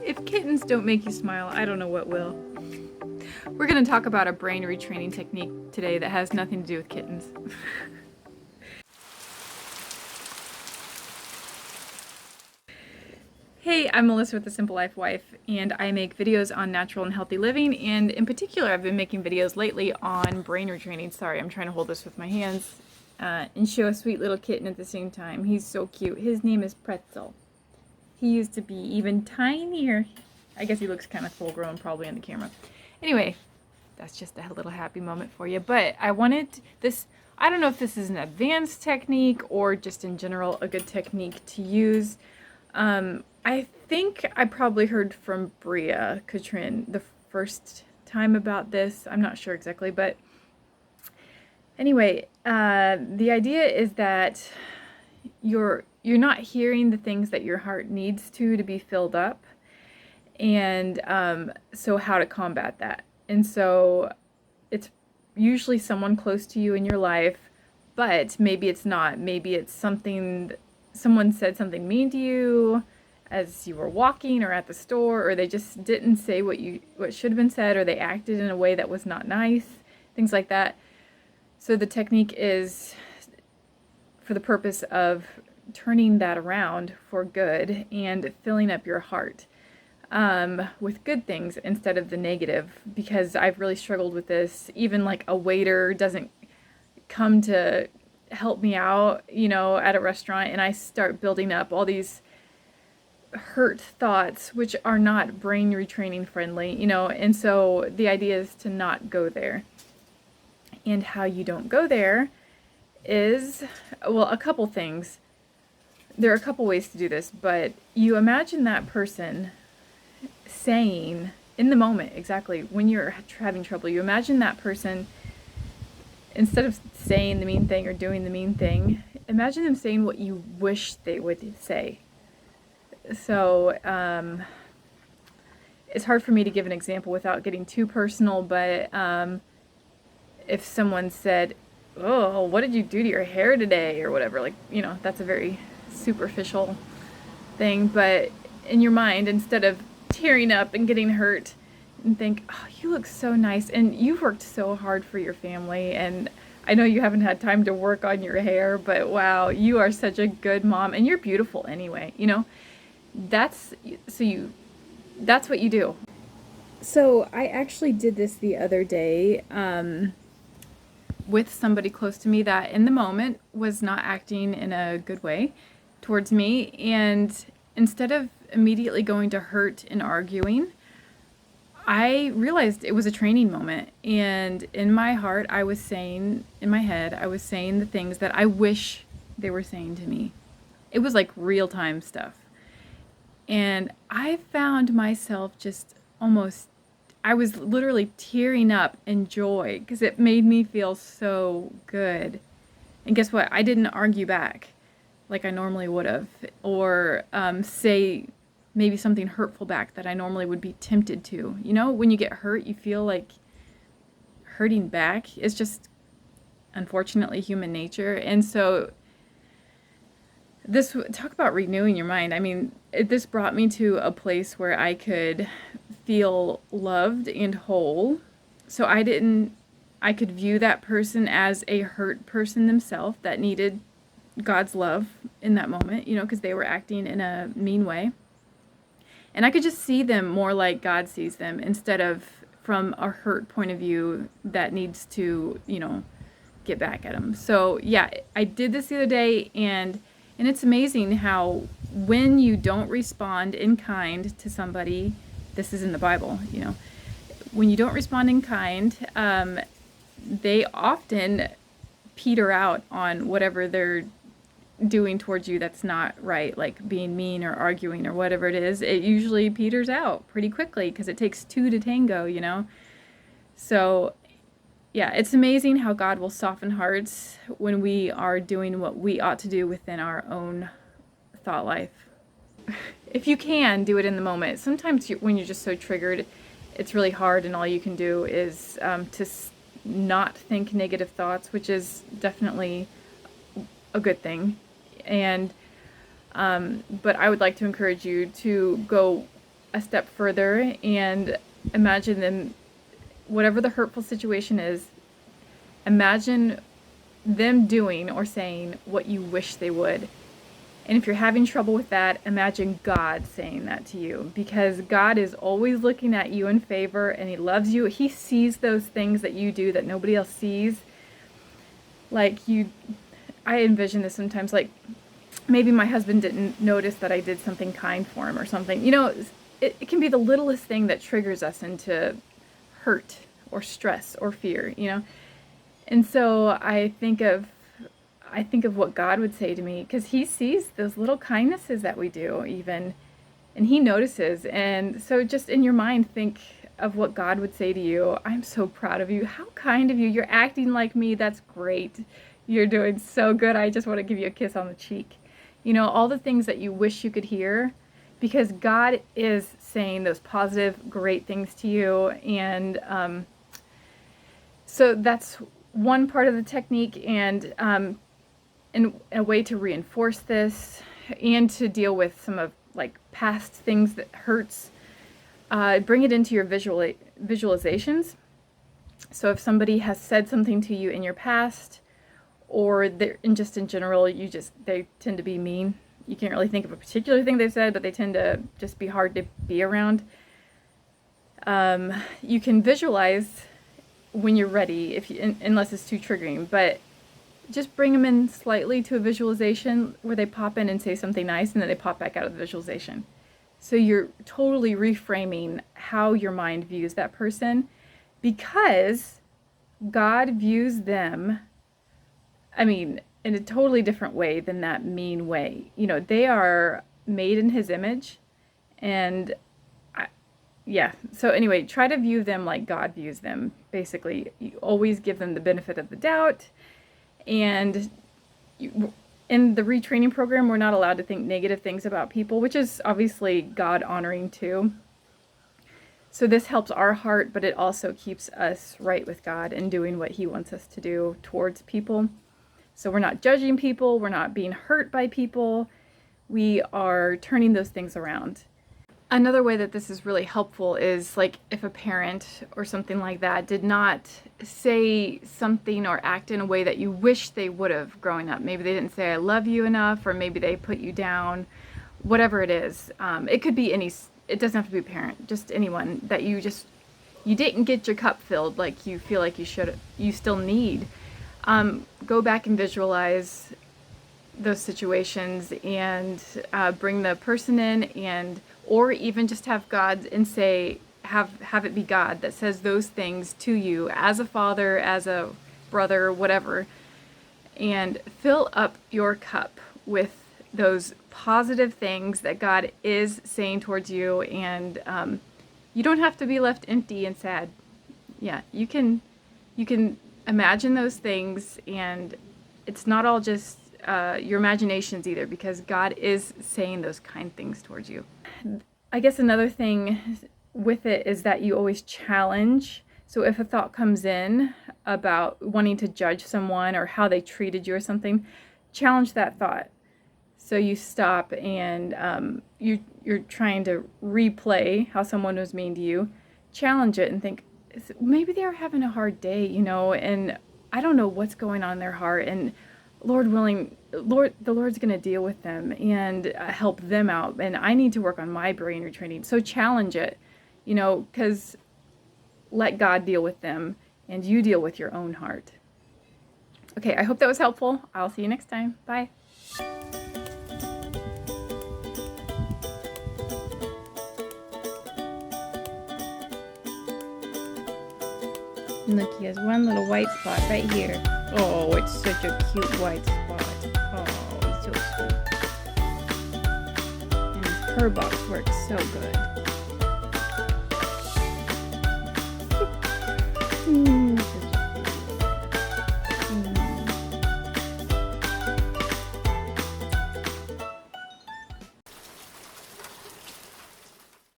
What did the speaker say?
If kittens don't make you smile, I don't know what will. We're going to talk about a brain retraining technique today that has nothing to do with kittens. Hey, I'm Melissa with The Simple Life Wife, and I make videos on natural and healthy living, and in particular I've been making videos lately on brain retraining. Sorry, I'm trying to hold this with my hands and show a sweet little kitten at the same time. He's so cute. His name is Pretzel. He used to be even tinier. I guess he looks kind of full grown probably on the camera. Anyway, that's just a little happy moment for you. But I wanted this, I don't know if this is an advanced technique or just in general a good technique to use. I think I probably heard from Bria Katrin the first time about this. I'm not sure exactly, but anyway, the idea is that you're not hearing the things that your heart needs to be filled up, and so how to combat that. And so it's usually someone close to you in your life, but maybe it's not. Maybe it's something, someone said something mean to you as you were walking or at the store, or they just didn't say what should have been said, or they acted in a way that was not nice, things like that. So the technique is for the purpose of turning that around for good and filling up your heart with good things instead of the negative, because I've really struggled with this. Even like a waiter doesn't come to help me out, at a restaurant, and I start building up all these hurt thoughts, which are not brain retraining friendly, and so the idea is to not go there. And how you don't go there is, well, a couple things. There are a couple ways to do this, but you imagine that person saying, in the moment, exactly, when you're having trouble, you imagine that person, instead of saying the mean thing or doing the mean thing, imagine them saying what you wish they would say. So, it's hard for me to give an example without getting too personal, but if someone said, "Oh, what did you do to your hair today?" or whatever, that's a very superficial thing, but in your mind, instead of tearing up and getting hurt, and think, "Oh, you look so nice, and you've worked so hard for your family, and I know you haven't had time to work on your hair, but wow, you are such a good mom, and you're beautiful anyway," that's what you do. So I actually did this the other day with somebody close to me that in the moment was not acting in a good way towards me, and instead of immediately going to hurt and arguing, I realized it was a training moment, and in my heart I was saying, in my head I was saying the things that I wish they were saying to me. It was like real-time stuff. And I found myself I was literally tearing up in joy because it made me feel so good. And guess what? I didn't argue back like I normally would have, or say maybe something hurtful back that I normally would be tempted to. When you get hurt, you feel like hurting back is just unfortunately human nature. And so talk about renewing your mind. I mean, this brought me to a place where I could feel loved and whole. So I could view that person as a hurt person themselves that needed God's love in that moment, because they were acting in a mean way. And I could just see them more like God sees them, instead of from a hurt point of view that needs to, get back at them. So yeah, I did this the other day, and it's amazing how when you don't respond in kind to somebody, this is in the Bible, when you don't respond in kind, they often peter out on whatever they're doing towards you that's not right, like being mean or arguing or whatever it is. It usually peters out pretty quickly because it takes two to tango, So yeah, it's amazing how God will soften hearts when we are doing what we ought to do within our own thought life. If you can, do it in the moment. Sometimes when you're just so triggered, it's really hard, and all you can do is to not think negative thoughts, which is definitely a good thing. And but I would like to encourage you to go a step further and imagine them, whatever the hurtful situation is, imagine them doing or saying what you wish they would. And if you're having trouble with that, imagine God saying that to you, because God is always looking at you in favor and he loves you. He sees those things that you do that nobody else sees. Like I envision this sometimes, like maybe my husband didn't notice that I did something kind for him or something. You know, it can be the littlest thing that triggers us into hurt or stress or fear, you know. And so I think of what God would say to me, because he sees those little kindnesses that we do even, and he notices. And so just in your mind, think of what God would say to you. I'm so proud of you. How kind of you. You're acting like me. That's great. You're doing so good. I just want to give you a kiss on the cheek. You know, all the things that you wish you could hear, because God is saying those positive, great things to you. And so that's one part of the technique, and a way to reinforce this and to deal with some of like past things that hurts. Bring it into your visualizations. So if somebody has said something to you in your past, or just in general, they tend to be mean. You can't really think of a particular thing they've said, but they tend to just be hard to be around. You can visualize when you're ready, unless it's too triggering, but just bring them in slightly to a visualization where they pop in and say something nice, and then they pop back out of the visualization. So you're totally reframing how your mind views that person, because God views them, I mean, in a totally different way than that mean way. You know, they are made in his image, and yeah. So anyway, try to view them like God views them. Basically, you always give them the benefit of the doubt. And in the retraining program, we're not allowed to think negative things about people, which is obviously God honoring too. So this helps our heart, but it also keeps us right with God and doing what he wants us to do towards people. So we're not judging people. We're not being hurt by people. We are turning those things around. Another way that this is really helpful is like if a parent or something like that did not say something or act in a way that you wish they would have growing up. Maybe they didn't say I love you enough, or maybe they put you down, whatever it is. It could be it doesn't have to be a parent, just anyone that you didn't get your cup filled like you feel like you still need. Go back and visualize those situations and bring the person in, or even just have God and say, have it be God that says those things to you as a father, as a brother, whatever, and fill up your cup with those positive things that God is saying towards you. And you don't have to be left empty and sad. Yeah, you can imagine those things, and it's not all just your imaginations either, because God is saying those kind things towards you. I guess another thing with it is that you always challenge. So if a thought comes in about wanting to judge someone or how they treated you or something, challenge that thought. So you stop and you're trying to replay how someone was mean to you. Challenge it and think, maybe they're having a hard day, you know, and I don't know what's going on in their heart, and Lord willing, the Lord's going to deal with them and help them out. And I need to work on my brain retraining. So challenge it, you know, because let God deal with them and you deal with your own heart. Okay, I hope that was helpful. I'll see you next time. Bye. Look, he has one little white spot right here. Oh, it's such a cute white spot. Oh, it's so sweet. And her box works so good.